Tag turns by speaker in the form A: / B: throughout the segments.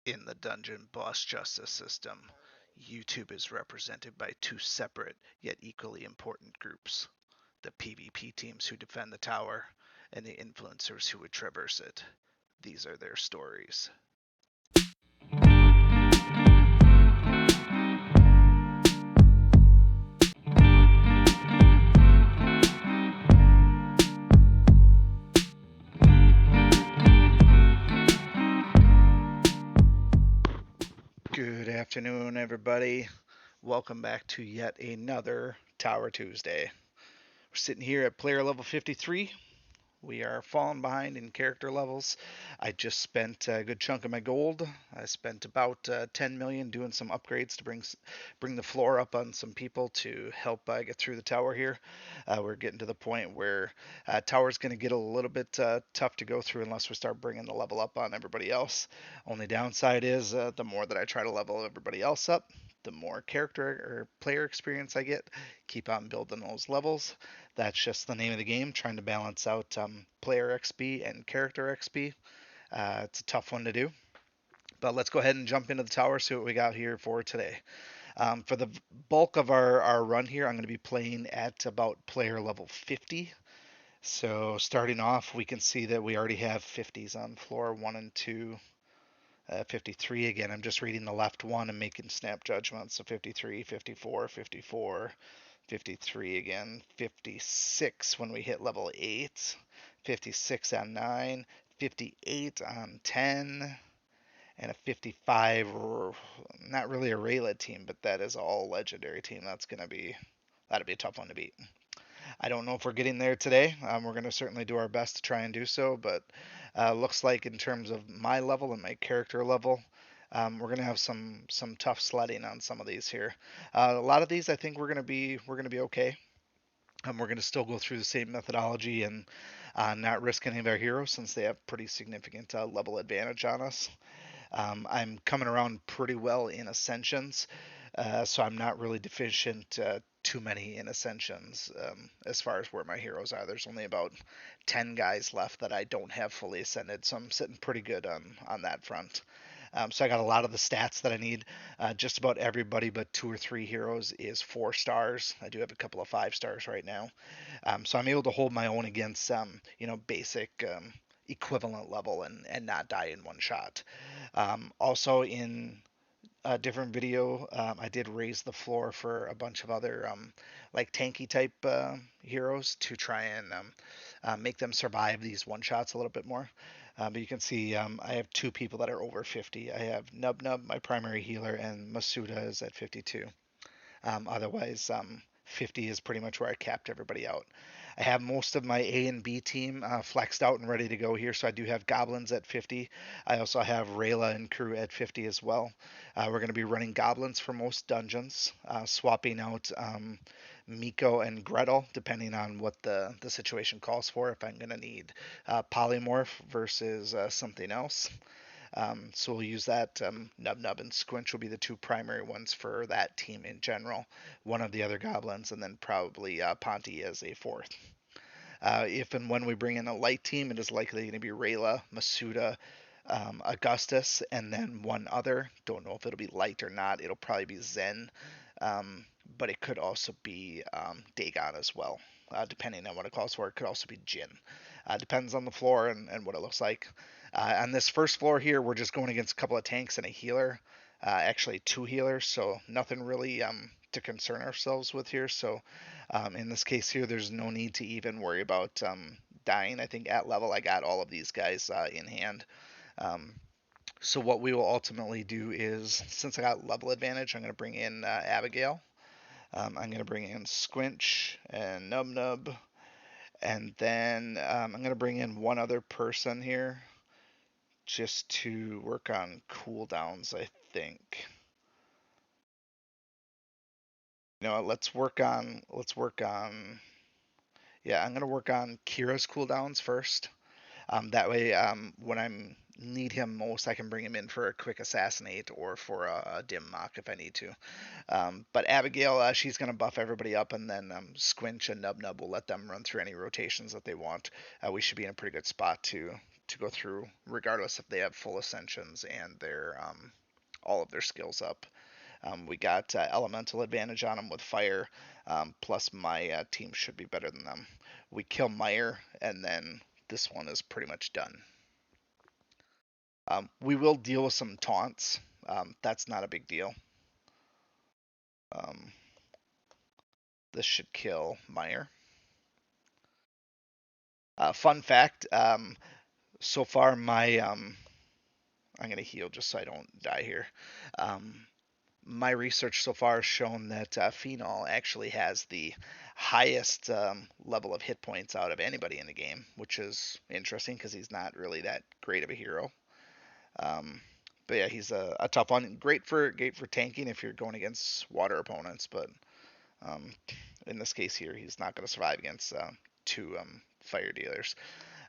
A: In the dungeon boss justice system, YouTube is represented by two separate yet equally important groups: the PvP teams who defend the tower, and the influencers who would traverse it. These are their stories. Good afternoon, everybody. Welcome back to yet another Tower Tuesday. We're sitting here at player level 53. We are falling behind in character levels. I just spent a good chunk of my gold. I spent about 10 million doing some upgrades to bring the floor up on some people to help get through the tower here. We're getting to the point where tower's going to get a little bit tough to go through unless we start bringing the level up on everybody else. Only downside is the more that I try to level everybody else up, the more character or player experience I get. Keep on building those levels. That's just the name of the game, trying to balance out player XP and character XP. It's a tough one to do. But let's go ahead and jump into the tower, see what we got here for today. For the bulk of our run here, I'm going to be playing at about player level 50. So starting off, we can see that we already have 50s on floor 1 and 2. 53 again. I'm just reading the left one and making snap judgments. So 53, 54, 54, 53 again, 56 when we hit level 8, 56 on 9, 58 on 10, and a 55, not really a Rayla team, but that is all legendary team. That'll be a tough one to beat. I don't know if we're getting there today. We're going to certainly do our best to try and do so, but looks like in terms of my level and my character level, we're going to have some tough sledding on some of these here. A lot of these, I think we're going to be okay. We're going to still go through the same methodology and not risk any of our heroes since they have pretty significant level advantage on us. I'm coming around pretty well in Ascensions, so I'm not really deficient too many in Ascensions as far as where my heroes are. There's only about 10 guys left that I don't have fully ascended, so I'm sitting pretty good on that front. So I got a lot of the stats that I need. Just about everybody but 2 or 3 heroes is 4 stars. I do have a couple of 5 stars right now. So I'm able to hold my own against basic equivalent level and not die in one shot. Also in a different video, I did raise the floor for a bunch of other like tanky type heroes to try and make them survive these one shots a little bit more. But you can see I have 2 people that are over 50. I have Nub Nub, my primary healer, and Masuda is at 52. Otherwise, 50 is pretty much where I capped everybody out. I have most of my A and B team flexed out and ready to go here, so I do have Goblins at 50. I also have Rayla and crew at 50 as well. We're going to be running Goblins for most dungeons, swapping out Miko and Gretel, depending on what the situation calls for. If I'm going to need Polymorph versus something else. So we'll use that. Nub Nub and Squinch will be the 2 primary ones for that team in general. One of the other goblins, and then probably Ponty as a 4th. If and when we bring in a light team, it is likely going to be Rayla, Masuda, Augustus, and then one other. Don't know if it'll be light or not. It'll probably be Zen, but it could also be Dagon as well. Depending on what it calls for. It could also be Jin. Depends on the floor and what it looks like. On this first floor here, we're just going against a couple of tanks and a healer. Actually, 2 healers, so nothing really to concern ourselves with here. So in this case here, there's no need to even worry about dying. I think at level, I got all of these guys in hand. So what we will ultimately do is, since I got level advantage, I'm going to bring in Abigail. I'm going to bring in Squinch and Nub Nub. And then I'm going to bring in one other person here just to work on cooldowns, I think. Yeah, I'm going to work on Kira's cooldowns first. That way, when I need him most, I can bring him in for a quick assassinate or for a dim mock if I need to. But Abigail, she's going to buff everybody up, and then Squinch and Nub Nub will let them run through any rotations that they want. We should be in a pretty good spot to to go through, regardless if they have full ascensions and their all of their skills up. We got elemental advantage on them with fire, plus my team should be better than them. We kill Meyer, and then this one is pretty much done. We will deal with some taunts. That's not a big deal. Um, this should kill Meyer. Fun fact, so far my I'm gonna heal just so I don't die here. Um, my research so far has shown that Phenol actually has the highest level of hit points out of anybody in the game, which is interesting because he's not really that great of a hero. Um, but yeah, he's a tough one. Great for tanking if you're going against water opponents, but um, in this case here, he's not going to survive against two fire dealers.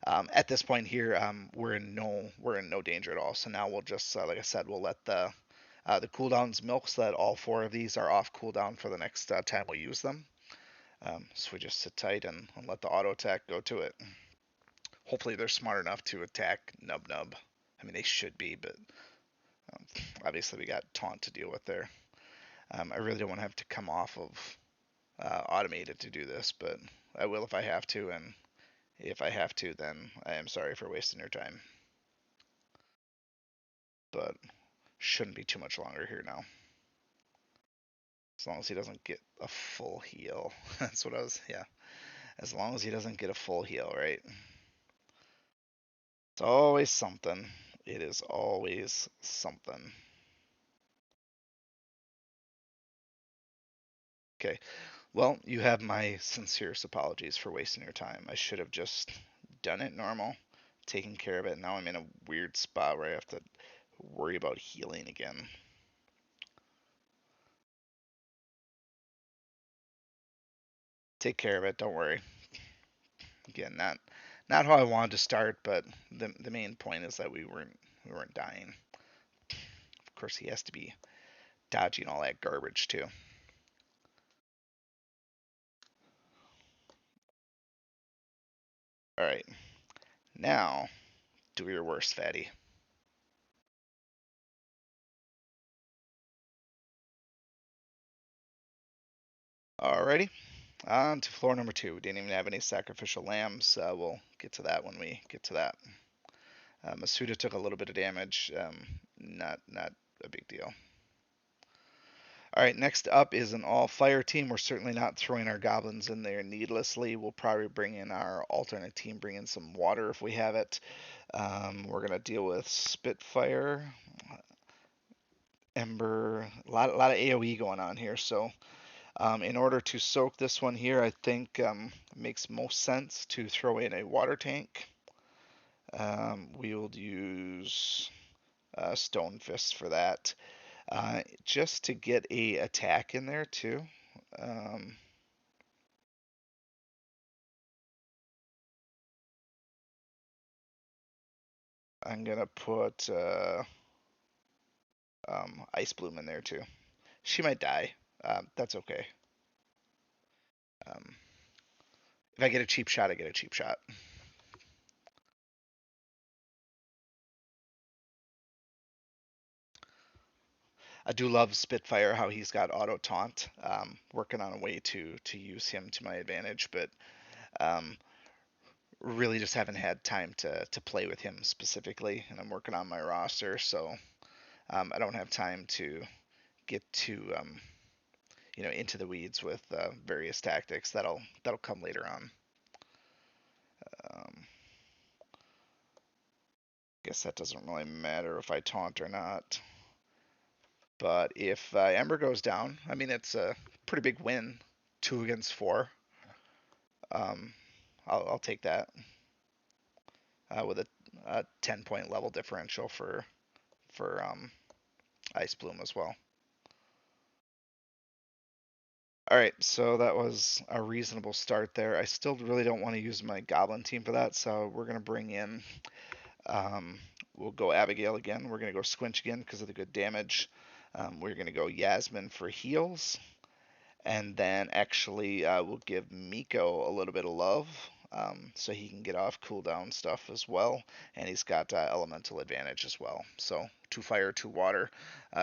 A: At this point here, we're in no danger at all. So now we'll just like I said, we'll let the cooldowns milk so that all four of these are off cooldown for the next time we use them. So we just sit tight and let the auto attack go to it. Hopefully they're smart enough to attack Nub Nub. I mean they should be, but um, obviously we got taunt to deal with there. I really don't want to have to come off of automated to do this, but I will if I have to, and if I have to, then I am sorry for wasting your time. But shouldn't be too much longer here now. As long as he doesn't get a full heal. That's what I was, yeah. As long as he doesn't get a full heal, right? It's always something. It is always something. Okay. Well, you have my sincerest apologies for wasting your time. I should have just done it normal, taken care of it. Now I'm in a weird spot where I have to worry about healing again. Take care of it. Don't worry. Again, not how I wanted to start, but the main point is that we weren't dying. Of course, he has to be dodging all that garbage too. All right, now do your worst, fatty. Alrighty, on to floor number two. We didn't even have any sacrificial lambs. We'll get to that when we get to that. Masuda took a little bit of damage. Not a big deal. All right, next up is an all fire team. We're certainly not throwing our goblins in there needlessly. We'll probably bring in our alternate team, bring in some water if we have it. We're gonna deal with Spitfire, Ember, a lot of AOE going on here. So in order to soak this one here, I think it makes most sense to throw in a water tank. We will use Stone Fist for that, just to get a attack in there too. Um, I'm gonna put Ice Bloom in there too. She might die. That's okay. Um, if I get a cheap shot, I get a cheap shot. I do love Spitfire, how he's got auto taunt. Working on a way to use him to my advantage, but um, really just haven't had time to play with him specifically, and I'm working on my roster, so I don't have time to get to into the weeds with various tactics. That'll come later on. Um, guess that doesn't really matter if I taunt or not. But if Ember goes down, I mean it's a pretty big win, 2 against 4. Um, I'll take that with a 10-point level differential for Ice Bloom as well. All right, so that was a reasonable start there. I still really don't want to use my Goblin team for that, so we're gonna bring in. Um, we'll go Abigail again. We're gonna go Squinch again because of the good damage. We're gonna go Yasmin for heals. And then actually we'll give Miko a little bit of love. so he can get off cooldown stuff as well, and he's got elemental advantage as well. So two fire, two water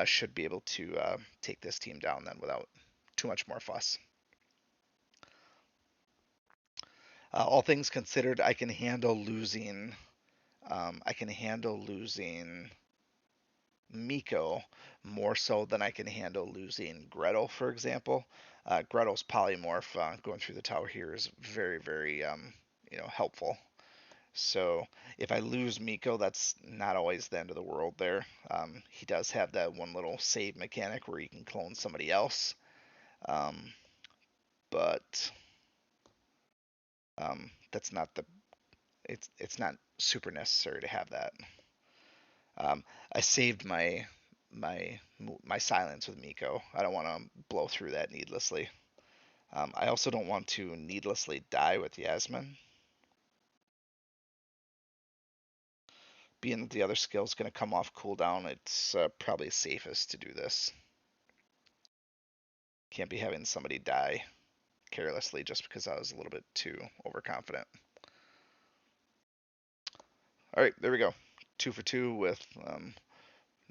A: should be able to take this team down then without too much more fuss. All things considered, I can handle losing. I can handle losing Miko more so than I can handle losing Gretel, for example. Gretel's polymorph going through the tower here is very, very helpful. So if I lose Miko, that's not always the end of the world there. He does have that one little save mechanic where you can clone somebody else, um, but that's not the it's not super necessary to have that. Um, I saved my silence with Miko. I don't want to blow through that needlessly. I also don't want to needlessly die with Yasmin. Being that the other skill is going to come off cooldown, it's probably safest to do this. Can't be having somebody die carelessly just because I was a little bit too overconfident. All right, there we go. 2 for 2 with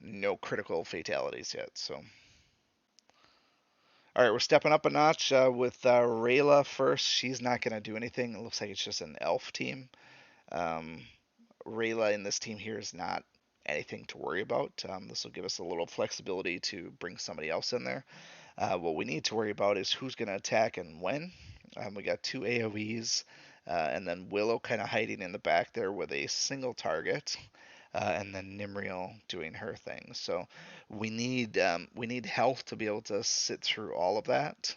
A: no critical fatalities yet. So, all right, we're stepping up a notch with Rayla first. She's not going to do anything. It looks like it's just an elf team. Um, Rayla in this team here is not anything to worry about. This will give us a little flexibility to bring somebody else in there. What we need to worry about is who's going to attack and when. We got two AoEs, and then Willow kind of hiding in the back there with a single target, and then Nimriel doing her thing. So we need health to be able to sit through all of that.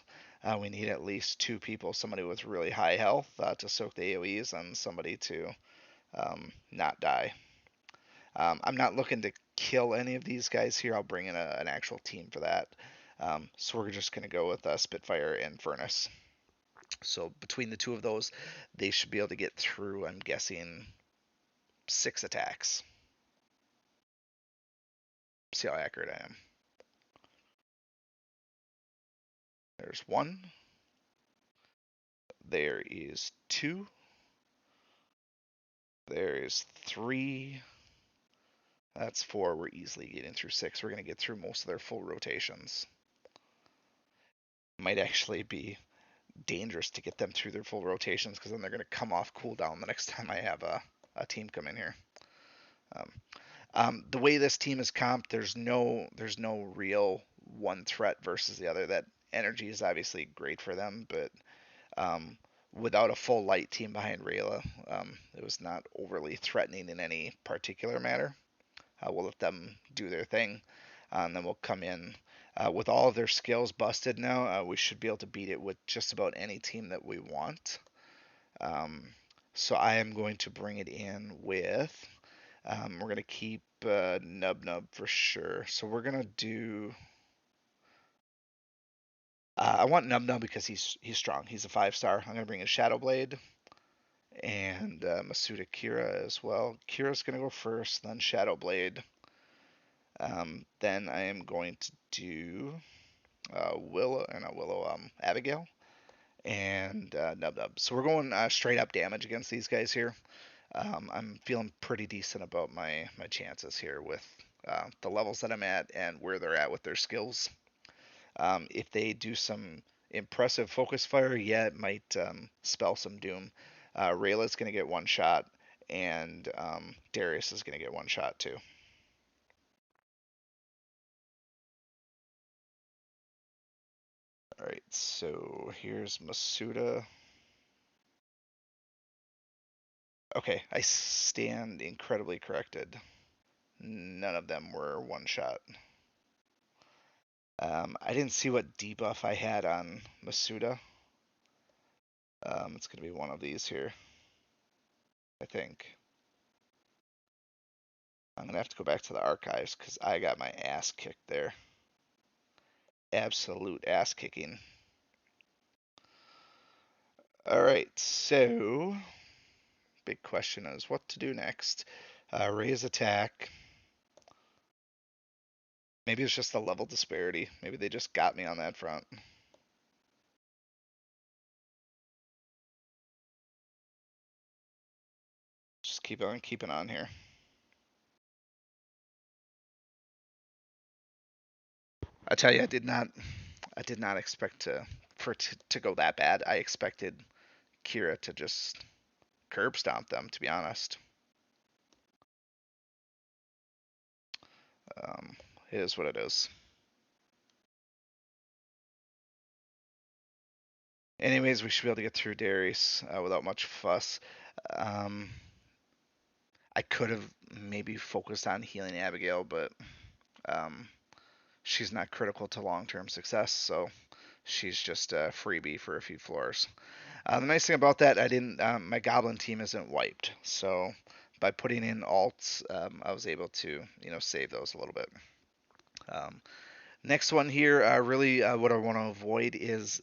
A: We need at least two people, somebody with really high health to soak the AoEs, and somebody to not die. I'm not looking to kill any of these guys here. I'll bring in an actual team for that. So we're just going to go with Spitfire and Furnace. So between the two of those, they should be able to get through, I'm guessing, 6 attacks. See how accurate I am. There's one. There is two. There is three. That's four. We're easily getting through six. We're going to get through most of their full rotations. Might actually be dangerous to get them through their full rotations because then they're going to come off cooldown the next time I have a team come in here. Um, the way this team is comped, there's no real one threat versus the other. That energy is obviously great for them, but um, without a full light team behind Rayla, it was not overly threatening in any particular matter. We'll let them do their thing, and then we'll come in with all of their skills busted now. We should be able to beat it with just about any team that we want. Um, so I am going to bring it in with. We're going to keep Nub Nub for sure. So we're going to do. I want Nub Nub because he's strong. He's a 5-star. I'm going to bring in Shadow Blade and Masuda Kira as well. Kira's going to go first, then Shadow Blade. Then I am going to do Abigail and Nub Nub. So we're going straight up damage against these guys here. I'm feeling pretty decent about my chances here with the levels that I'm at and where they're at with their skills. If they do some impressive focus fire, yeah, it might spell some doom. Rayla's going to get one shot, and Darius is going to get one shot too. All right, so here's Masuda. Okay, I stand incredibly corrected. None of them were one shot. I didn't see what debuff I had on Masuda. It's going to be one of these here, I think. I'm going to have to go back to the archives because I got my ass kicked there. Absolute ass kicking. All right, so big question is what to do next. Raise attack. Maybe it's just the level disparity. Maybe they just got me on that front. keep on keeping on here. I tell you, I did not expect to go that bad. I expected Kira to just curb stomp them, to be honest. Um, it is what it is. Anyways, we should be able to get through Darius without much fuss. Um, I could have maybe focused on healing Abigail, but um, she's not critical to long-term success, so she's just a freebie for a few floors. The nice thing about that, I didn't. My goblin team isn't wiped, so by putting in alts, I was able to, save those a little bit. Um, Next one here, really, what I want to avoid is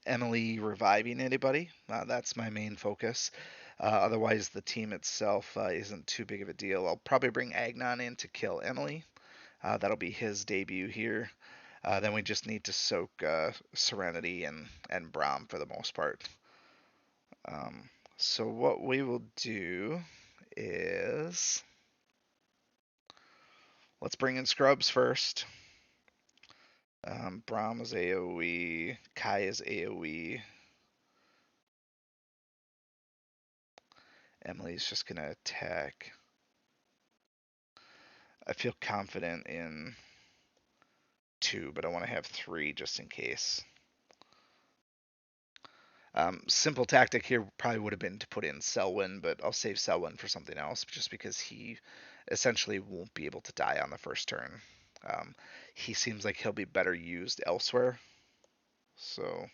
A: Emily reviving anybody. That's my main focus. Otherwise, the team itself isn't too big of a deal. I'll probably bring Agnon in to kill Emily. That'll be his debut here. Then we just need to soak Serenity and Braum for the most part. Um, so what we will do is let's bring in Scrubs first. Braum is AoE, Kai is AoE. Emily's just gonna attack. I feel confident in 2, but I want to have 3 just in case. Simple tactic here probably would have been to put in Selwyn, but I'll save Selwyn for something else just because he essentially won't be able to die on the first turn. He seems like he'll be better used elsewhere. So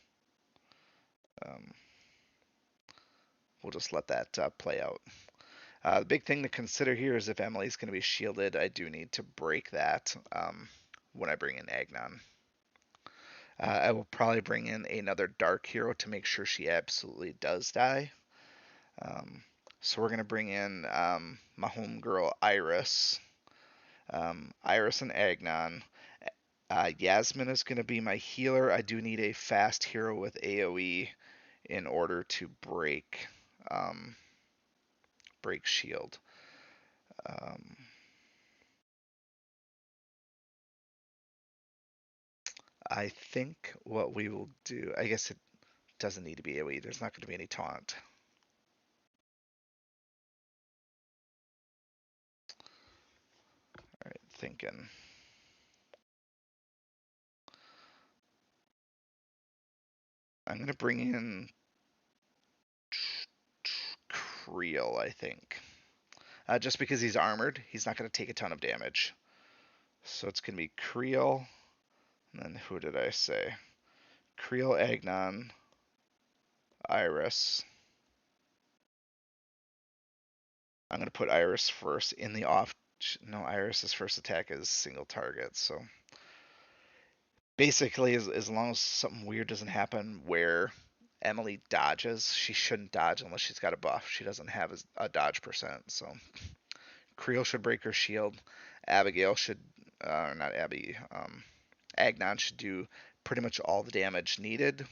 A: um, we'll just let that play out. The big thing to consider here is if Emily's going to be shielded, I do need to break that when I bring in Agnon. I will probably bring in another dark hero to make sure she absolutely does die. Um, so we're going to bring in my homegirl Iris. Iris and Agnon. Yasmin is going to be my healer. I do need a fast hero with AoE in order to um, break shield. Um, I think what we will do, I guess it doesn't need to be AoE. There's not going to be any taunt. All right, thinking. I'm going to bring in Creel, I think. Just because he's armored, he's not going to take a ton of damage. So it's going to be Creel. And then who did I say? Creel, Agnon, Iris. I'm going to put Iris first in the off. No, Iris's first attack is single target. So basically, as long as something weird doesn't happen where Emily dodges, she shouldn't dodge unless she's got a buff. She doesn't have a dodge percent. So Creel should break her shield. Abigail should, not Abby, Agnon should do pretty much all the damage needed.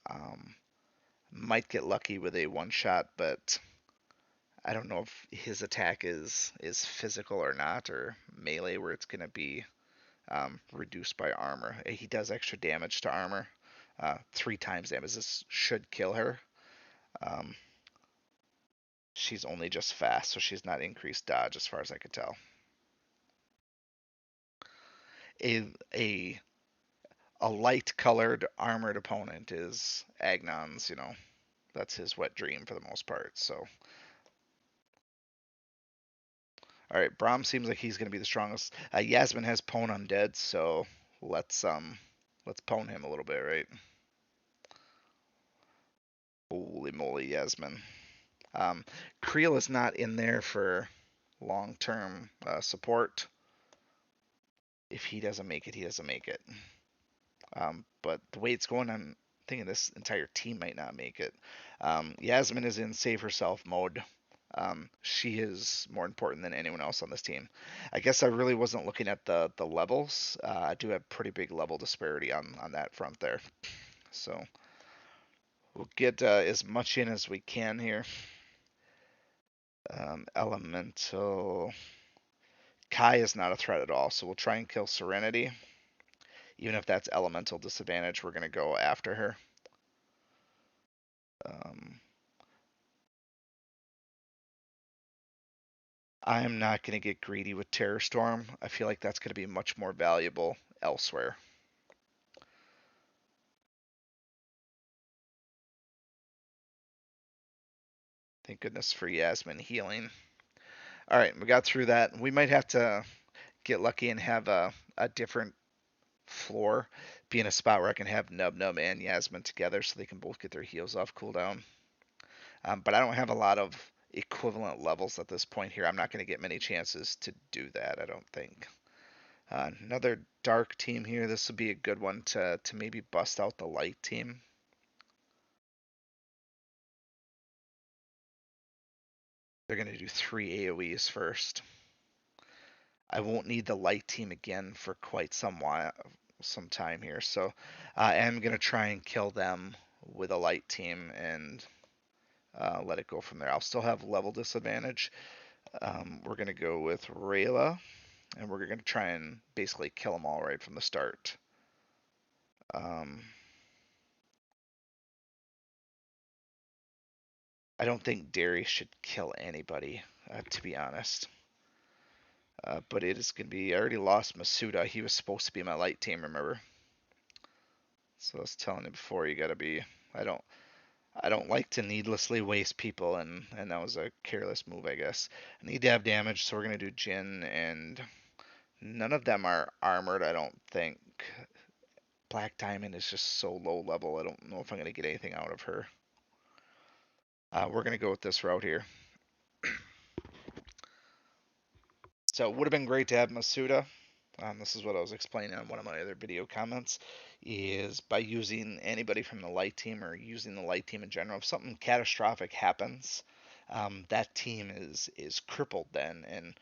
A: Um, might get lucky with a one shot, but I don't know if his attack is physical or not, or melee where it's going to be reduced by armor. He does extra damage to armor, 3 times damage. This should kill her. Um, she's only just fast, so she's not increased dodge as far as I could tell. A a light colored armored opponent is Agnon's, that's his wet dream for the most part. So, all right, Braum seems like he's going to be the strongest. Yasmin has Pwn undead, so let's pwn him a little bit, right? Holy moly, Yasmin. Creel is not in there for long-term support. If he doesn't make it, he doesn't make it. But the way it's going, I'm thinking this entire team might not make it. Yasmin is in save herself mode. She is more important than anyone else on this team. I guess I really wasn't looking at the levels. I do have pretty big level disparity on that front there. So we'll get as much in as we can here. Elemental. Kai is not a threat at all, so we'll try and kill Serenity. Even if that's elemental disadvantage, we're going to go after her. Um, I'm not going to get greedy with Terror Storm. I feel like that's going to be much more valuable elsewhere. Thank goodness for Yasmin healing. All right, we got through that. We might have to get lucky and have a different floor be in a spot where I can have Nub Nub and Yasmin together so they can both get their heals off cooldown. But I don't have a lot of equivalent levels at this point here. I'm not going to get many chances to do that, I don't think. Another dark team here. This would be a good one to maybe bust out the light team. They're going to do 3 AoEs first. I won't need the light team again for quite some time here. So I'm going to try and kill them with a light team and let it go from there. I'll still have level disadvantage. We're going to go with Rayla, and we're going to try and basically kill them all right from the start. Um, I don't think Derry should kill anybody, to be honest. But it is going to be. I already lost Masuda. He was supposed to be my light team, remember? So I was telling you before, you got to be. I don't. I don't like to needlessly waste people, and that was a careless move, I guess. I need to have damage, so we're gonna do Jin, and none of them are armored. I don't think. Black Diamond is just so low level. I don't know if I'm gonna get anything out of her. We're gonna go with this route here. So it would have been great to have Masuda. This is what I was explaining on one of my other video comments, is by using anybody from the light team or using the light team in general, if something catastrophic happens, that team is crippled then, and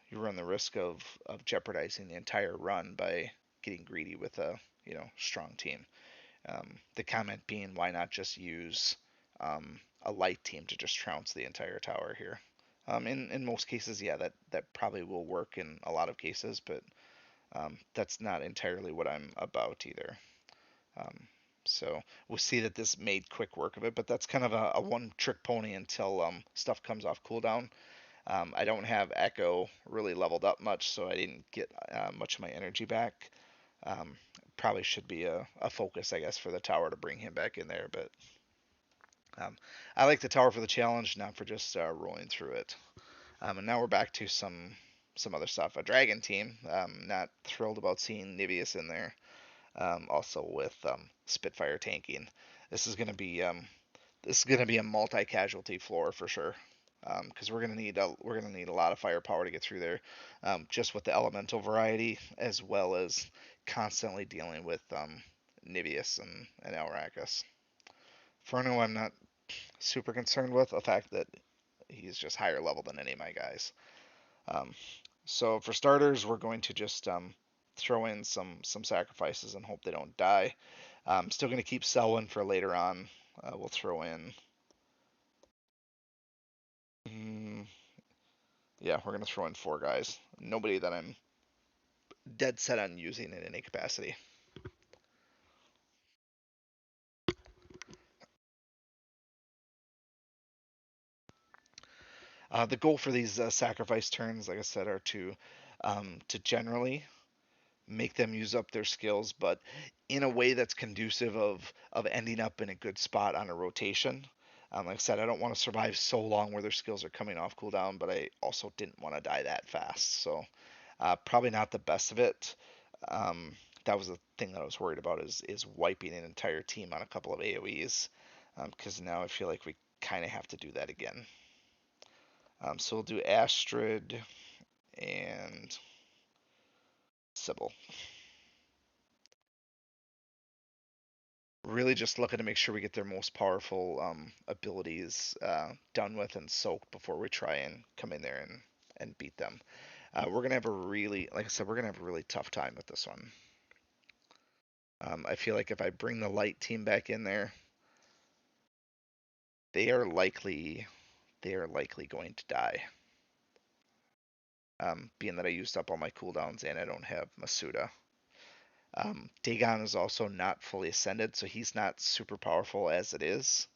A: you run the risk of jeopardizing the entire run by getting greedy with a strong team. The comment being, why not just use a light team to just trounce the entire tower here? In most cases, yeah, that probably will work in a lot of cases, but that's not entirely what I'm about either. Um, so we'll see that this made quick work of it, but that's kind of a one trick pony until stuff comes off cooldown. I don't have Echo really leveled up much, so I didn't get much of my energy back. Um, Probably should be a focus, I guess, for the tower to bring him back in there, but um, I like the tower for the challenge, not for just rolling through it. And now we're back to some other stuff. A dragon team. Not thrilled about seeing Nibius in there. Also with Spitfire tanking. This is gonna be a multi-casualty floor for sure. Because we're gonna need a lot of firepower to get through there, just with the elemental variety as well as constantly dealing with Nibius and Elrakis. Furno, I'm not super concerned with the fact that he's just higher level than any of my guys. Um, so for starters, we're going to just throw in some sacrifices and hope they don't die. Still going to keep Selwyn for later on. We'll throw in. Mm, yeah, we're going to throw in 4 guys. Nobody that I'm dead set on using in any capacity. The goal for these sacrifice turns, like I said, are to generally make them use up their skills, but in a way that's conducive of ending up in a good spot on a rotation. Like I said, I don't want to survive so long where their skills are coming off cooldown, but I also didn't want to die that fast. So probably not the best of it. Um, that was the thing that I was worried about is wiping an entire team on a couple of AoEs, because now I feel like we kind of have to do that again. So we'll do Astrid and Sybil. Really just looking to make sure we get their most powerful abilities done with and soaked before we try and come in there and beat them. We're gonna have a really, like I said, we're gonna have a really tough time with this one. I feel like if I bring the light team back in there, they are likely they are likely going to die. Being that I used up all my cooldowns and I don't have Masuda. Dagon is also not fully ascended, so he's not super powerful as it is.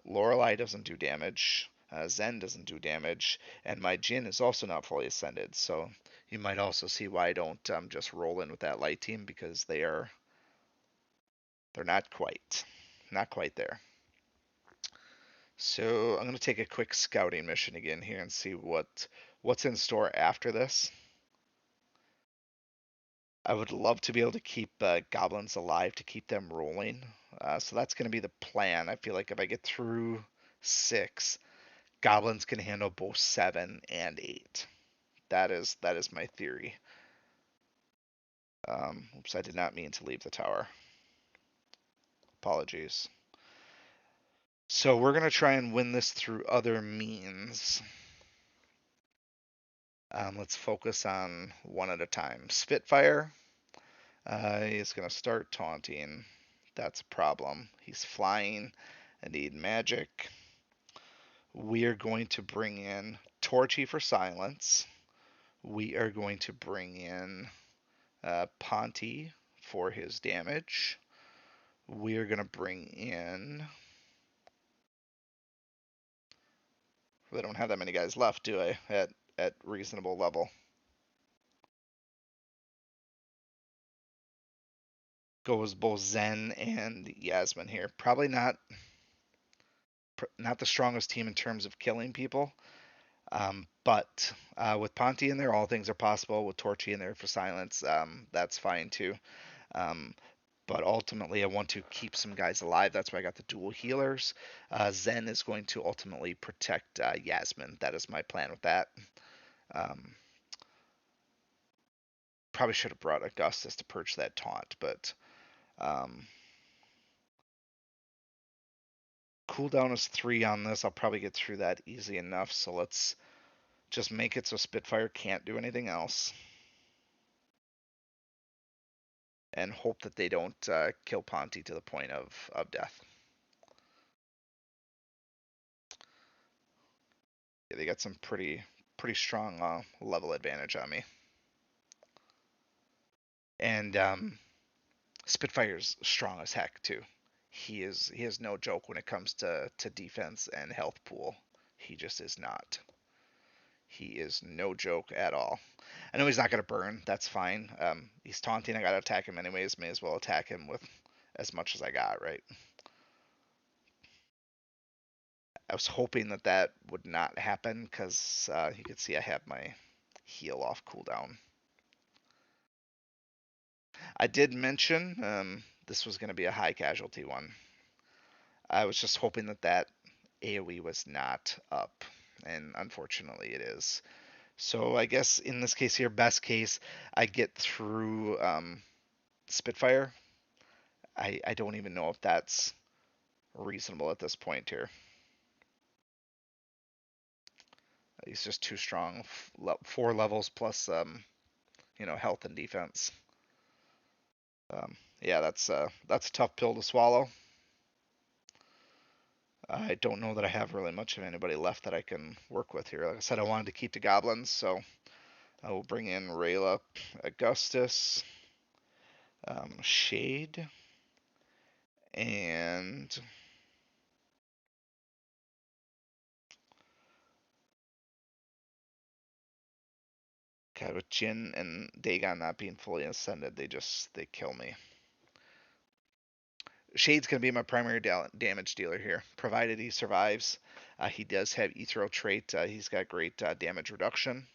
A: Lorelei doesn't do damage. Zen doesn't do damage, and my Jin is also not fully ascended. So you might also see why I don't just roll in with that light team, because they're not quite there. So I'm gonna take a quick scouting mission again here and see what's in store after this. I would love to be able to keep goblins alive to keep them rolling. So that's going to be the plan. I feel like if I get through 6, goblins can handle both 7 and 8. That is my theory. Oops, I did not mean to leave the tower. Apologies. So we're going to try and win this through other means. Let's focus on one at a time. Spitfire. He's going to start taunting. That's a problem. He's flying. I need magic. We are going to bring in Torchy for silence. We are going to bring in Ponty for his damage. We are going to bring in. I don't have that many guys left, do I? At reasonable level. Goes both Zen and Yasmin here. Probably not the strongest team in terms of killing people. But with Ponty in there, all things are possible. With Torchy in there for silence, that's fine too. Um, but ultimately, I want to keep some guys alive. That's why I got the dual healers. Zen is going to ultimately protect Yasmin. That is my plan with that. Um, Probably should have brought Augustus to purge that taunt, but um, cooldown is 3 on this. I'll probably get through that easy enough. So let's just make it so Spitfire can't do anything else. And hope that they don't kill Ponty to the point of death. Yeah, they got some pretty strong level advantage on me. And Spitfire's strong as heck too. He is no joke when it comes to defense and health pool. He just is not. He is no joke at all. I know he's not gonna burn. That's fine. He's taunting. I gotta attack him anyways. May as well attack him with as much as I got. Right. I was hoping that would not happen because you can see I have my heal off cooldown. I did mention this was going to be a high casualty one. I was just hoping that AoE was not up, and unfortunately it is. So I guess in this case here, best case, I get through Spitfire. I don't even know if that's reasonable at this point here. He's just too strong. 4 levels plus health and defense. Yeah, that's a tough pill to swallow. I don't know that I have really much of anybody left that I can work with here. Like I said, I wanted to keep the goblins, so I will bring in Rayla, Augustus, Shade, and God, with Jin and Dagon not being fully ascended, they kill me. Shade's going to be my primary damage dealer here, provided he survives. He does have Ethereal trait. He's got great damage reduction.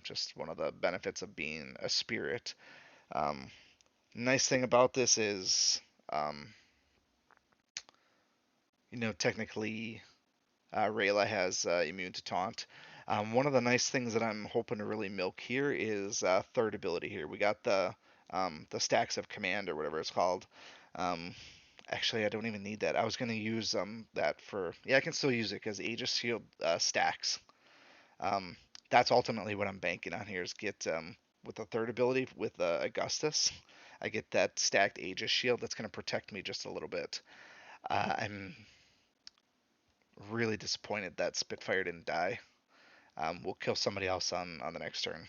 A: Just one of the benefits of being a spirit. Nice thing about this is, technically, Rayla has immune to taunt. One of the nice things that I'm hoping to really milk here is third ability here. We got the stacks of command or whatever it's called. Actually, I don't even need that. I was going to use that for... Yeah, I can still use it because Aegis Shield stacks. That's ultimately what I'm banking on here is get... with the third ability, with Augustus, I get that stacked Aegis Shield that's going to protect me just a little bit. I'm Really disappointed that Spitfire didn't die. We'll kill somebody else on the next turn.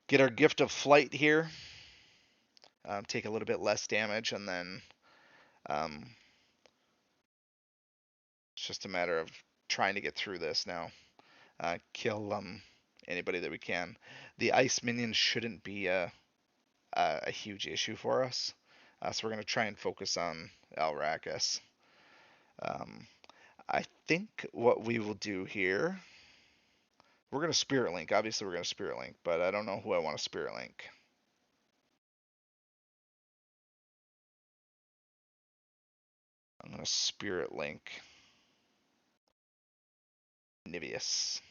A: Get our gift of flight here. Take a little bit less damage, and then um, it's just a matter of trying to get through this now. Kill anybody that we can. The ice minions shouldn't be a huge issue for us, so we're going to try and focus on Alrakis. Um, I think what we will do here, we're going to Spirit Link. Obviously, we're going to Spirit Link, but I don't know who I want to Spirit Link. I'm going to Spirit Link Nibius.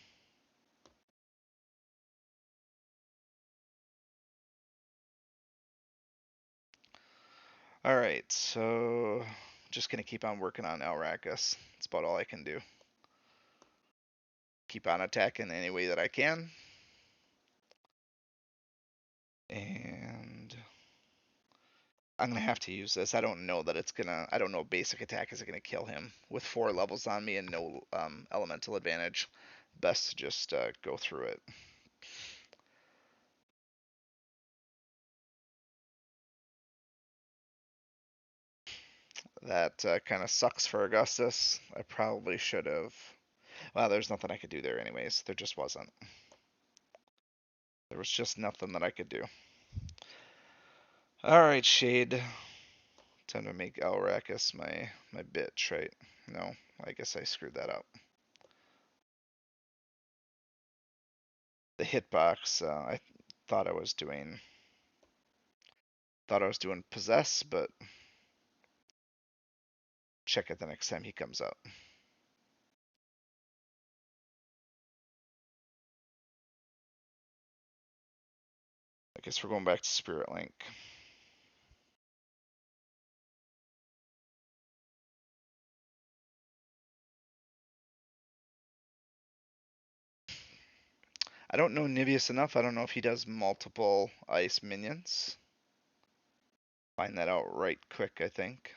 A: All right, so just going to keep on working on Alrakis. That's about all I can do. Keep on attacking any way that I can. And I'm gonna have to use this. I don't know that it's gonna. I don't know basic attack is gonna kill him with 4 levels on me and no elemental advantage. Best to just go through it. That kind of sucks for Augustus. I probably should have. Well, there's nothing I could do there anyways. There just wasn't. There was just nothing that I could do. All right, Shade. Time to make Elrakis my bitch, right? No, I guess I screwed that up. The hitbox. I thought I was doing possess, but check it the next time he comes out. I guess we're going back to Spirit Link. I don't know Nibius enough. I don't know if he does multiple ice minions. Find that out right quick, I think.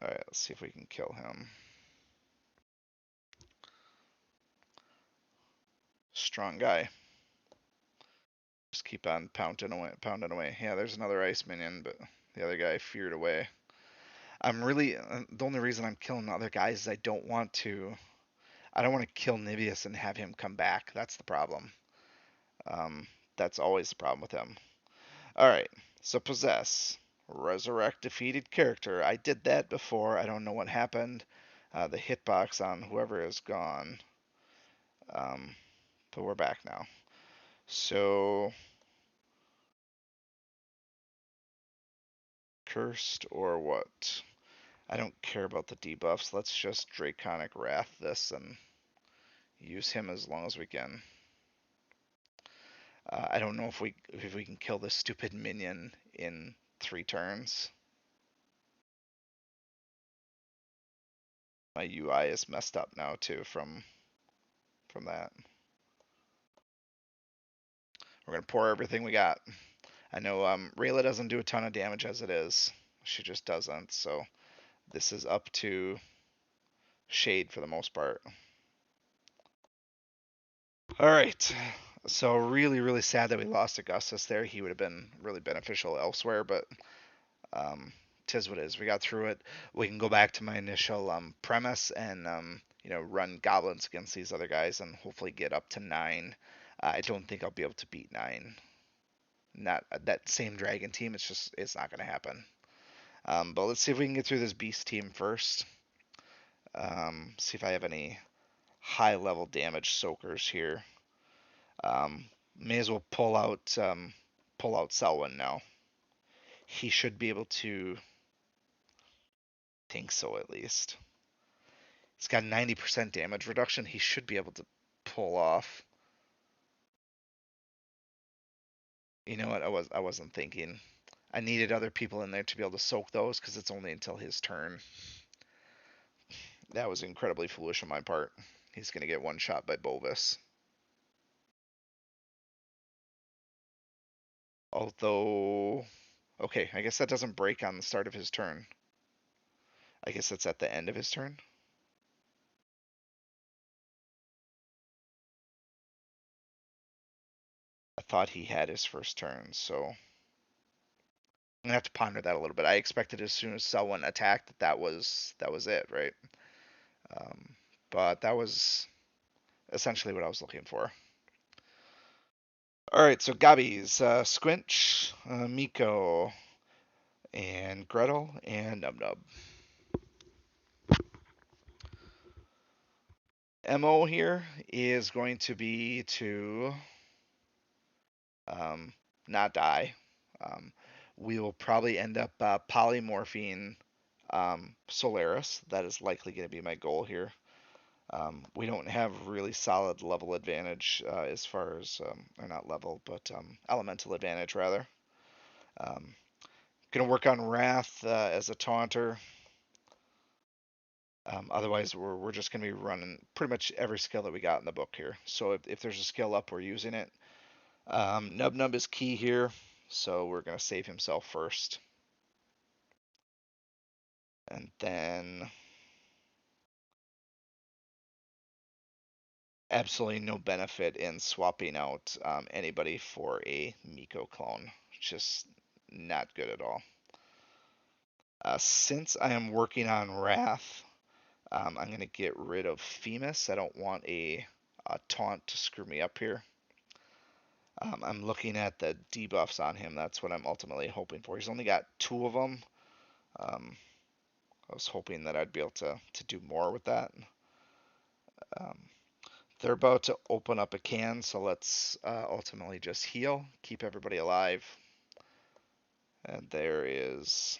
A: Alright, let's see if we can kill him. Strong guy. Just keep on pounding away, pounding away. Yeah, there's another ice minion, but the other guy feared away. I'm really the only reason I'm killing the other guys is I don't want to. I don't want to kill Nibius and have him come back. That's the problem. Um, that's always the problem with him. All right, so possess, resurrect defeated character. I did that before. I don't know what happened. The hitbox on whoever is gone. Um, but we're back now. So cursed or what? I don't care about the debuffs. Let's just Draconic Wrath this and use him as long as we can. I don't know if we can kill this stupid minion in 3 turns. My UI is messed up now too from that. We're gonna pour everything we got. I know Rayla doesn't do a ton of damage as it is. She just doesn't. So this is up to Shade for the most part. All right. So really, really sad that we lost Augustus there. He would have been really beneficial elsewhere, but tis what it is. We got through it. We can go back to my initial premise and run goblins against these other guys and hopefully get up to 9. I don't think I'll be able to beat 9. Not that same dragon team. It's not going to happen. But let's see if we can get through this beast team first. See if I have any high level damage soakers here. May as well pull out Selwyn now. He should be able to think so at least. He's got 90% damage reduction. He should be able to pull off. You know what? I wasn't thinking. I needed other people in there to be able to soak those because it's only until his turn. That was incredibly foolish on my part. He's gonna get one shot by Bovis. Although Okay, I guess that doesn't break on the start of his turn. I guess it's at the end of his turn. I thought he had his first turn, so I'm gonna have to ponder that a little bit. I expected as soon as someone attacked that was it, right? Um, but that was essentially what I was looking for. All right, so Gabby's Squinch, Miko, and Gretel, and Nub Nub. MO here is going to be to um, not die. Um, we will probably end up polymorphing Solaris. That is likely going to be my goal here. We don't have really solid level advantage as far as, or not level, but elemental advantage rather. Um, Gonna work on Wrath as a taunter. Otherwise, we're just gonna be running pretty much every skill that we got in the book here. So if there's a skill up, we're using it. Nub Nub is key here, so we're gonna save himself first, and then absolutely no benefit in swapping out anybody for a Miko clone. Just not good at all. Since I am working on Wrath, I'm going to get rid of Femus. I don't want a taunt to screw me up here. I'm looking at the debuffs on him. That's what I'm ultimately hoping for. He's only got two of them. Um, I was hoping that I'd be able to do more with that. Um, they're about to open up a can, so let's ultimately just heal, keep everybody alive. And there is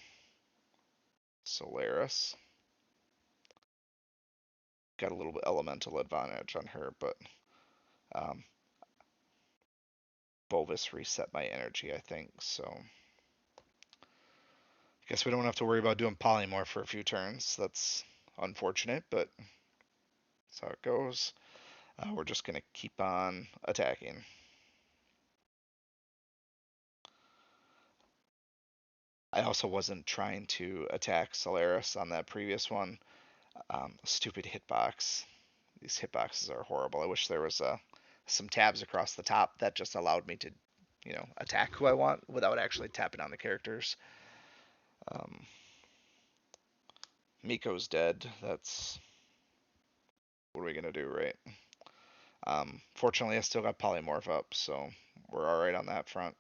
A: Solaris. Got a little bit elemental advantage on her, but um, Bovis reset my energy, I think. So I guess we don't have to worry about doing polymorph for a few turns. That's unfortunate, but that's how it goes. We're just going to keep on attacking. I also wasn't trying to attack Solaris on that previous one. Stupid hitbox. These hitboxes are horrible. I wish there was some tabs across the top that just allowed me to, attack who I want without actually tapping on the characters. Um, Miko's dead. That's what are we gonna do, right? Fortunately, I still got polymorph up, so we're all right on that front.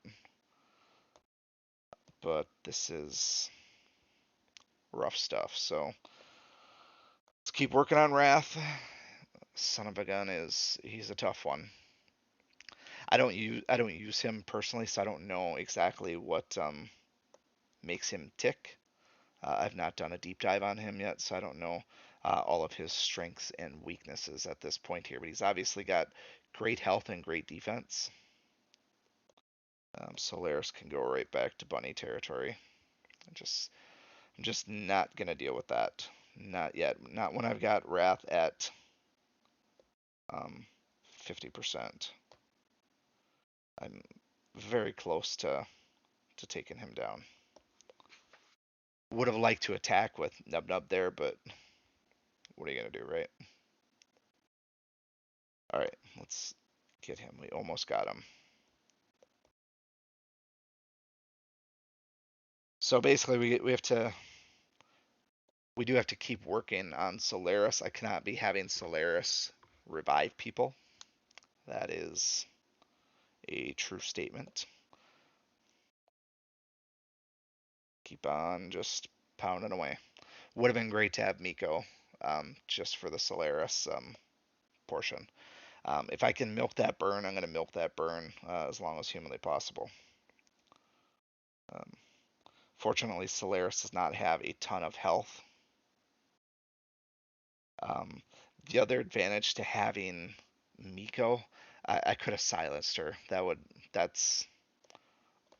A: But this is rough stuff. So let's keep working on Wrath. Son of a gun he's a tough one. I don't use him personally, so I don't know exactly what makes him tick. I've not done a deep dive on him yet, so I don't know all of his strengths and weaknesses at this point here. But he's obviously got great health and great defense. Solaris can go right back to bunny territory. I'm just not gonna deal with that. Not yet. Not when I've got Wrath at 50%. I'm very close to taking him down. Would have liked to attack with Nub Nub there, but what are you gonna do, right? All right, let's get him. We almost got him. So basically, we do have to keep working on Solaris. I cannot be having Solaris revive people. That is a true statement. Keep on just pounding away. Would have been great to have Miko just for the Solaris portion. If I can milk that burn, I'm going to milk that burn as long as humanly possible. Um, Fortunately, Solaris does not have a ton of health. Um, the other advantage to having Miko, I could have silenced her. That's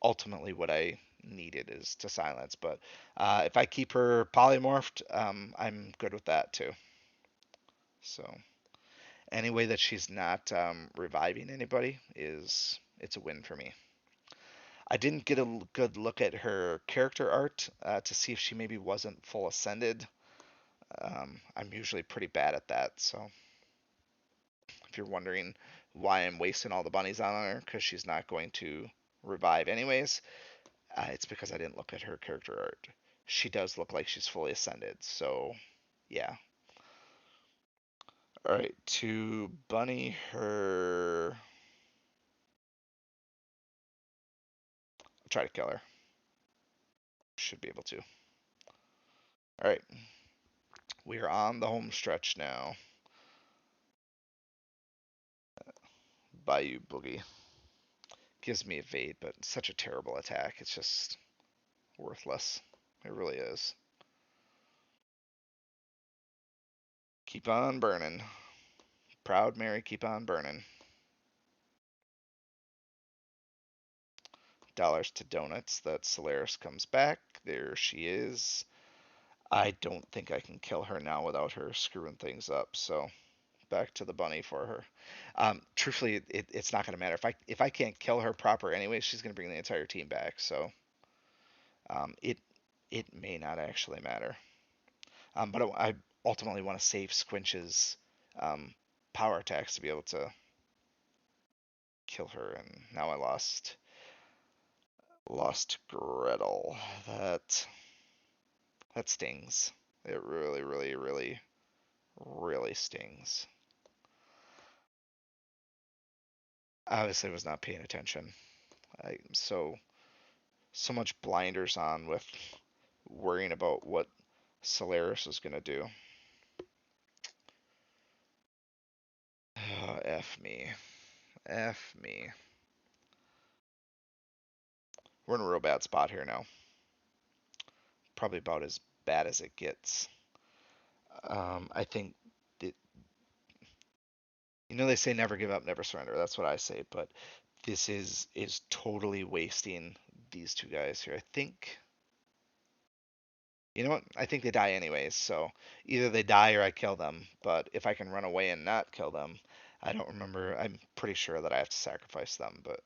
A: ultimately what I needed is to silence. But if I keep her polymorphed, I'm good with that too. So any way that she's not reviving anybody it's a win for me. I didn't get a good look at her character art to see if she maybe wasn't full ascended. I'm usually pretty bad at that, so if you're wondering why I'm wasting all the bunnies on her because she's not going to revive anyways, it's because I didn't look at her character art. She does look like she's fully ascended, so yeah. All right, to bunny her, I'll try to kill her. Should be able to. All right, we are on the home stretch now. Bayou Boogie gives me evade, but such a terrible attack. It's just worthless. It really is. Keep on burning. Proud Mary, keep on burning. Dollars to donuts that Solaris comes back. There she is. I don't think I can kill her now without her screwing things up. So back to the bunny for her. Truthfully, it's not going to matter if I can't kill her proper anyway. She's going to bring the entire team back. So it may not actually matter. But I ultimately want to save Squinch's um, power attacks to be able to kill her. And now I lost Gretel. That stings. It really, really, really, really stings. I obviously was not paying attention. I'm so much blinders on with worrying about what Solaris was gonna do. F me. F me. We're in a real bad spot here now. Probably about as bad as it gets. I think that, they say never give up, never surrender. That's what I say, but this is totally wasting these two guys here. I think you know what? I think they die anyways, so either they die or I kill them. But if I can run away and not kill them, I don't remember. I'm pretty sure that I have to sacrifice them, but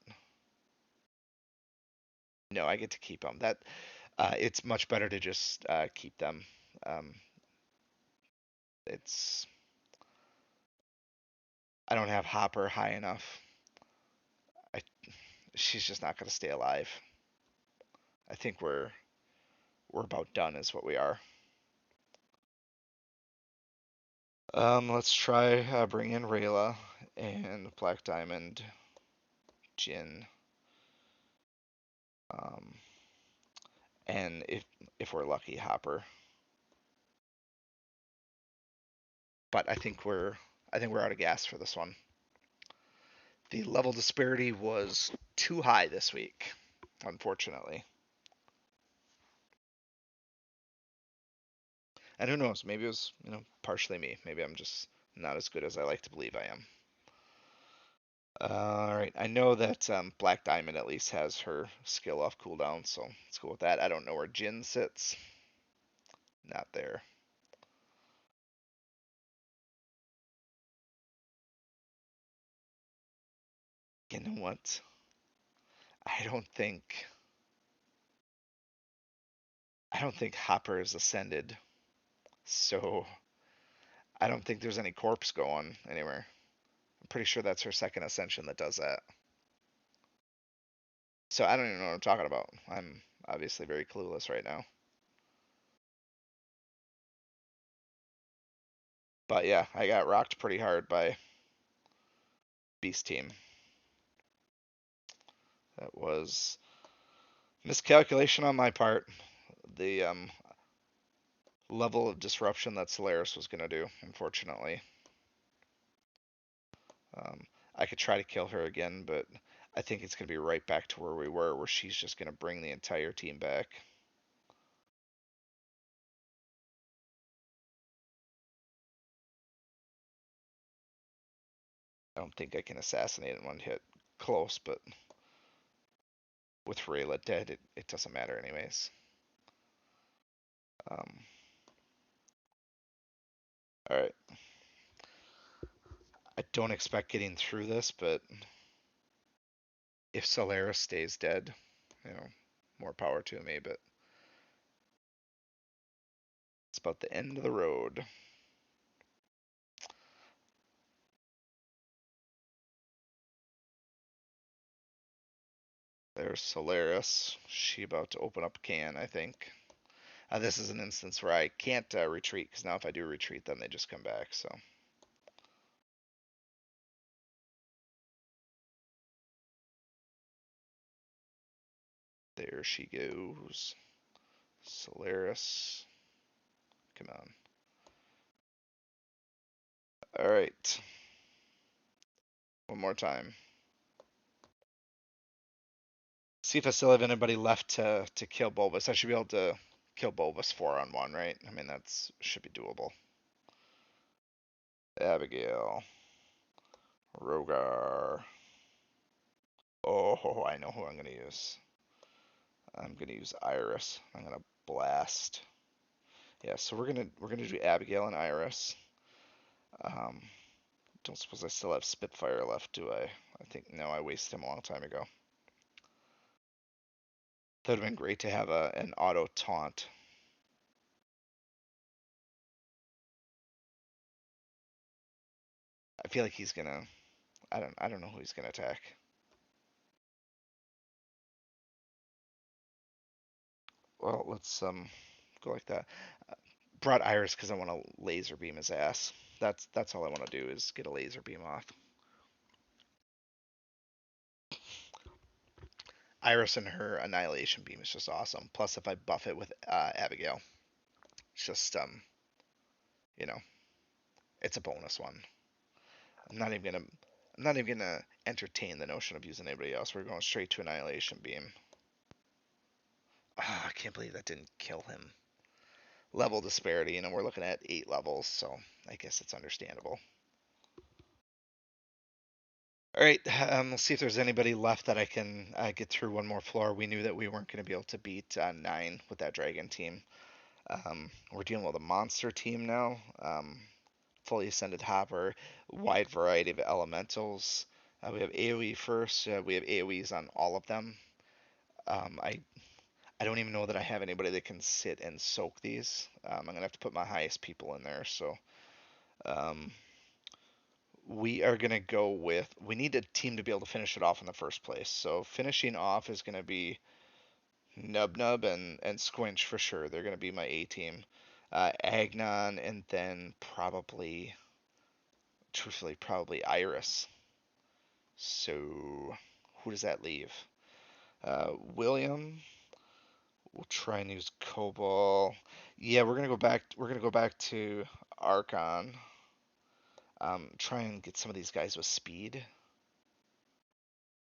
A: no, I get to keep them. It's much better to just keep them. Um, it's I don't have Hopper high enough. I, she's just not going to stay alive. I think we're about done, is what we are. Let's try bring in Rayla and Black Diamond, Jin, um, and if we're lucky, Hopper. But I think we're out of gas for this one. The level disparity was too high this week, unfortunately. And who knows? Maybe it was partially me. Maybe I'm just not as good as I like to believe I am. All right, I know that Black Diamond at least has her skill off cooldown, so let's go with that. I don't know where Jin sits. Not there. You know what? I don't think I don't think Hopper is ascended, so I don't think there's any corpse going anywhere. I'm pretty sure that's her second ascension that does that. So I don't even know what I'm talking about. I'm obviously very clueless right now. But yeah, I got rocked pretty hard by Beast Team. That was miscalculation on my part. The level of disruption that Solaris was going to do, unfortunately. Um, I could try to kill her again, but I think it's going to be right back to where we were, where she's just going to bring the entire team back. I don't think I can assassinate in one hit. Close, but with Rayla dead, it doesn't matter anyways. Um, Alright. I don't expect getting through this, but if Solaris stays dead, more power to me, but it's about the end of the road. There's Solaris. She about to open up a can, I think. This is an instance where I can't retreat, because now if I do retreat, then they just come back. So there she goes. Solaris. Come on. All right. One more time. See if I still have anybody left to kill Bulbous. I should be able to kill Bulbous 4-on-1, right? I mean, that's should be doable. Abigail. Rogar. Oh, I know who I'm gonna use. I'm gonna use Iris. I'm gonna blast. Yeah, so we're gonna do Abigail and Iris. Um, don't suppose I still have Spitfire left, do I? I think no, I wasted him a long time ago. That would have been great to have an auto taunt. I feel like he's gonna. I don't know who he's gonna attack. Well, let's go like that. Brought Iris because I want to laser beam his ass. That's all I want to do is get a laser beam off. Iris and her annihilation beam is just awesome. Plus, if I buff it with Abigail, it's just you know, it's a bonus one. I'm not even gonna I'm not even gonna entertain the notion of using anybody else. We're going straight to annihilation beam. I can't believe that didn't kill him. Level disparity, we're looking at 8 levels, so I guess it's understandable. All right, let's see if there's anybody left that I can get through one more floor. We knew that we weren't going to be able to beat 9 with that dragon team. We're dealing with a monster team now. Fully ascended hopper, wide variety of elementals. We have AoE first. We have AoEs on all of them. I don't even know that I have anybody that can sit and soak these. I'm gonna have to put my highest people in there. So um, we are gonna go with. We need a team to be able to finish it off in the first place. So finishing off is gonna be Nub Nub and Squinch for sure. They're gonna be my A team. Agnon and then probably, truthfully, probably Iris. So who does that leave? William. We'll try and use Cobalt. Yeah, we're gonna go back. We're gonna go back to Archon. Try and get some of these guys with speed.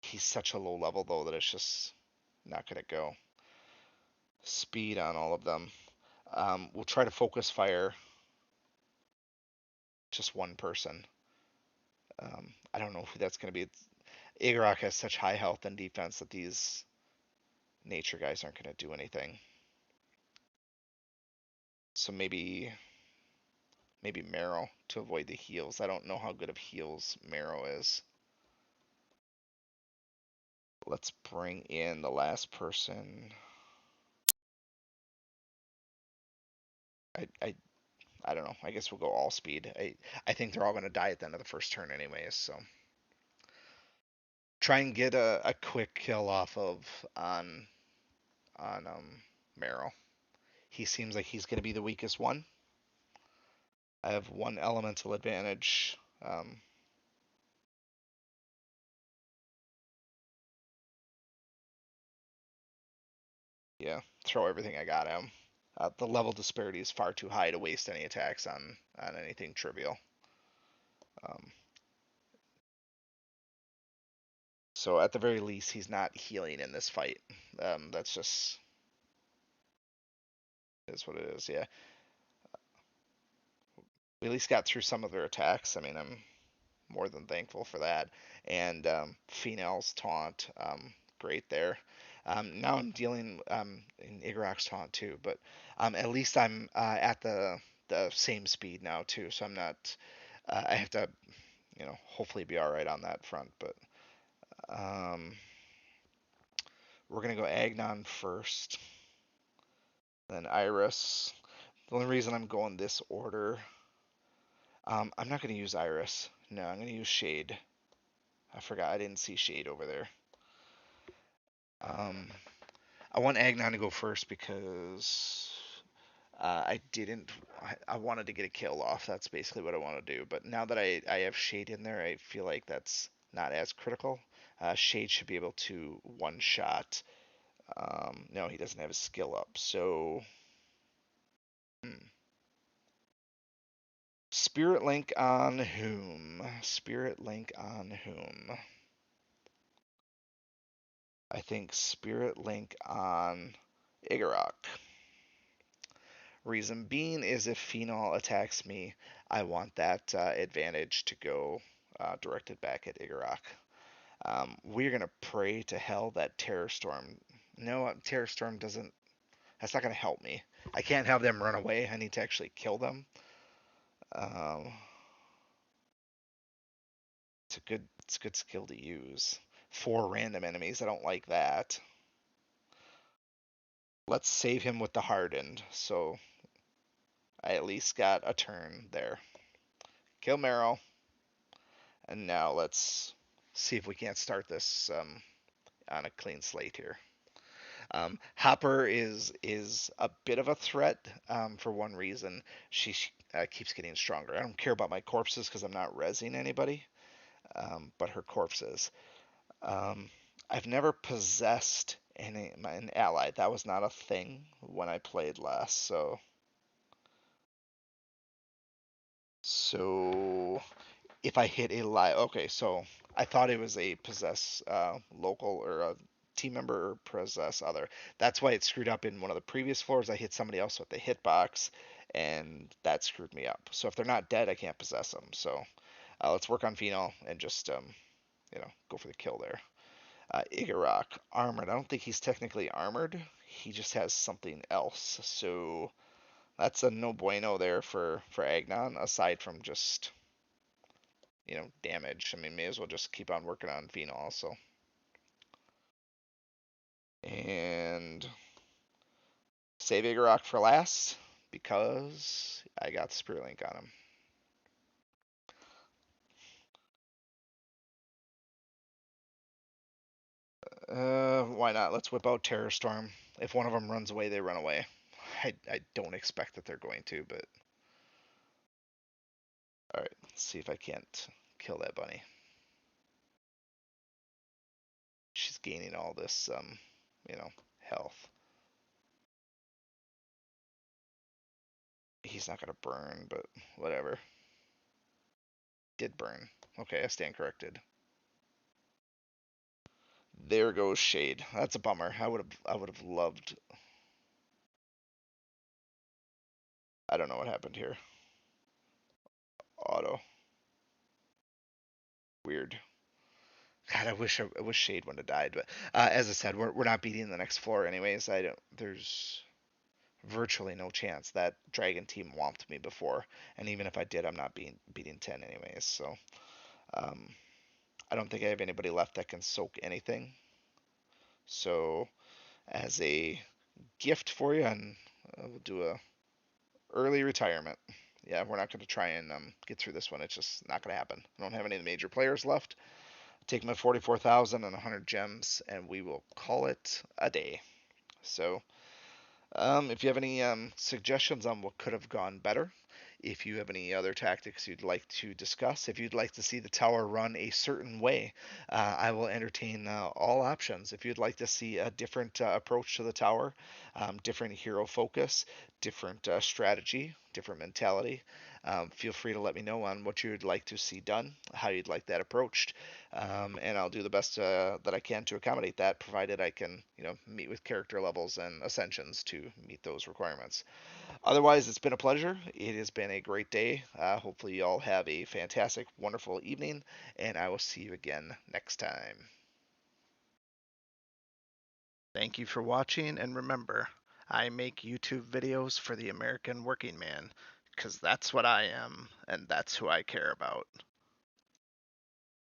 A: He's such a low level though that it's just not gonna go. Speed on all of them. We'll try to focus fire just one person. I don't know who that's gonna be. Igorok has such high health and defense that these nature guys aren't gonna do anything. So maybe Marrow to avoid the heals. I don't know how good of heals Marrow is. Let's bring in the last person. I, I, I don't know. I guess we'll go all speed. I think they're all going to die at the end of the first turn anyways. So try and get a quick kill off of on Marrow. He seems like he's going to be the weakest one. I have one elemental advantage. Yeah, throw everything I got at him. The level disparity is far too high to waste any attacks on anything trivial. Um, so at the very least, he's not healing in this fight. That's just is what it is. Yeah, we at least got through some of their attacks. I mean, I'm more than thankful for that. And Phenel's taunt, great there. Now I'm dealing in Igorok's taunt too, but at least I'm at the same speed now too, so I'm not. I have to, hopefully be all right on that front. But um, We're gonna go Agnon first, then Iris. The only reason I'm going this order, I'm not gonna use Iris. No, I'm gonna use Shade. I forgot I didn't see Shade over there. Um, I want Agnon to go first because I didn't. I wanted to get a kill off. That's basically what I want to do. But now that I have Shade in there, I feel like that's not as critical. Shade should be able to one shot. No, he doesn't have his skill up. So, Spirit Link on whom? Spirit Link on whom? I think Spirit Link on Igorok. Reason being is if Phenol attacks me, I want that advantage to go directed back at Igorok. We're gonna pray to hell that Terror Storm. No, Terror Storm doesn't. That's not gonna help me. I can't have them run away. I need to actually kill them. Um, it's a good skill to use. 4 random enemies. I don't like that. Let's save him with the hardened. So I at least got a turn there. Kill Marrow. And now let's see if we can't start this on a clean slate here. Hopper is a bit of a threat for one reason. She keeps getting stronger. I don't care about my corpses because I'm not rezzing anybody, but her corpses. Um, I've never possessed an ally. That was not a thing when I played last. So if I hit a live, okay, so I thought it was a possess local or a team member or possess other. That's why it screwed up in one of the previous floors. I hit somebody else with the hitbox, and that screwed me up. So if they're not dead, I can't possess them. So let's work on Phenol and just go for the kill there. Igorok armored. I don't think he's technically armored. He just has something else. So that's a no bueno there for Agnon. Aside from just damage. I mean, may as well just keep on working on Phenol. So, and save Igorok for last because I got Spirit Link on him. Why not? Let's whip out Terror Storm. If one of them runs away, they run away. I don't expect that they're going to, but all right. Let's see if I can't kill that bunny. She's gaining all this, health. He's not gonna burn, but whatever. Did burn. Okay, I stand corrected. There goes Shade. That's a bummer. I would have loved. I don't know what happened here. Auto. Weird. God, I wish Shade wouldn't have died. But as I said, we're not beating the next floor anyways. I don't. There's virtually no chance that Dragon team whomped me before, and even if I did, I'm not beating 10 anyways. So um, I don't think I have anybody left that can soak anything. So as a gift for you, and we'll do a early retirement. Yeah, we're not going to try and get through this one. It's just not going to happen. I don't have any of the major players left. Take my 44,000 and 100 gems, and we will call it a day. So, if you have any suggestions on what could have gone better, if you have any other tactics you'd like to discuss, if you'd like to see the tower run a certain way, I will entertain all options. If you'd like to see a different approach to the tower, different hero focus, different strategy, different mentality, feel free to let me know on what you'd like to see done, how you'd like that approached, and I'll do the best that I can to accommodate that, provided I can, meet with character levels and ascensions to meet those requirements. Otherwise, it's been a pleasure. It has been a great day. Hopefully, you all have a fantastic, wonderful evening, and I will see you again next time. Thank you for watching, and remember, I make YouTube videos for the American working man, because that's what I am, and that's who I care about.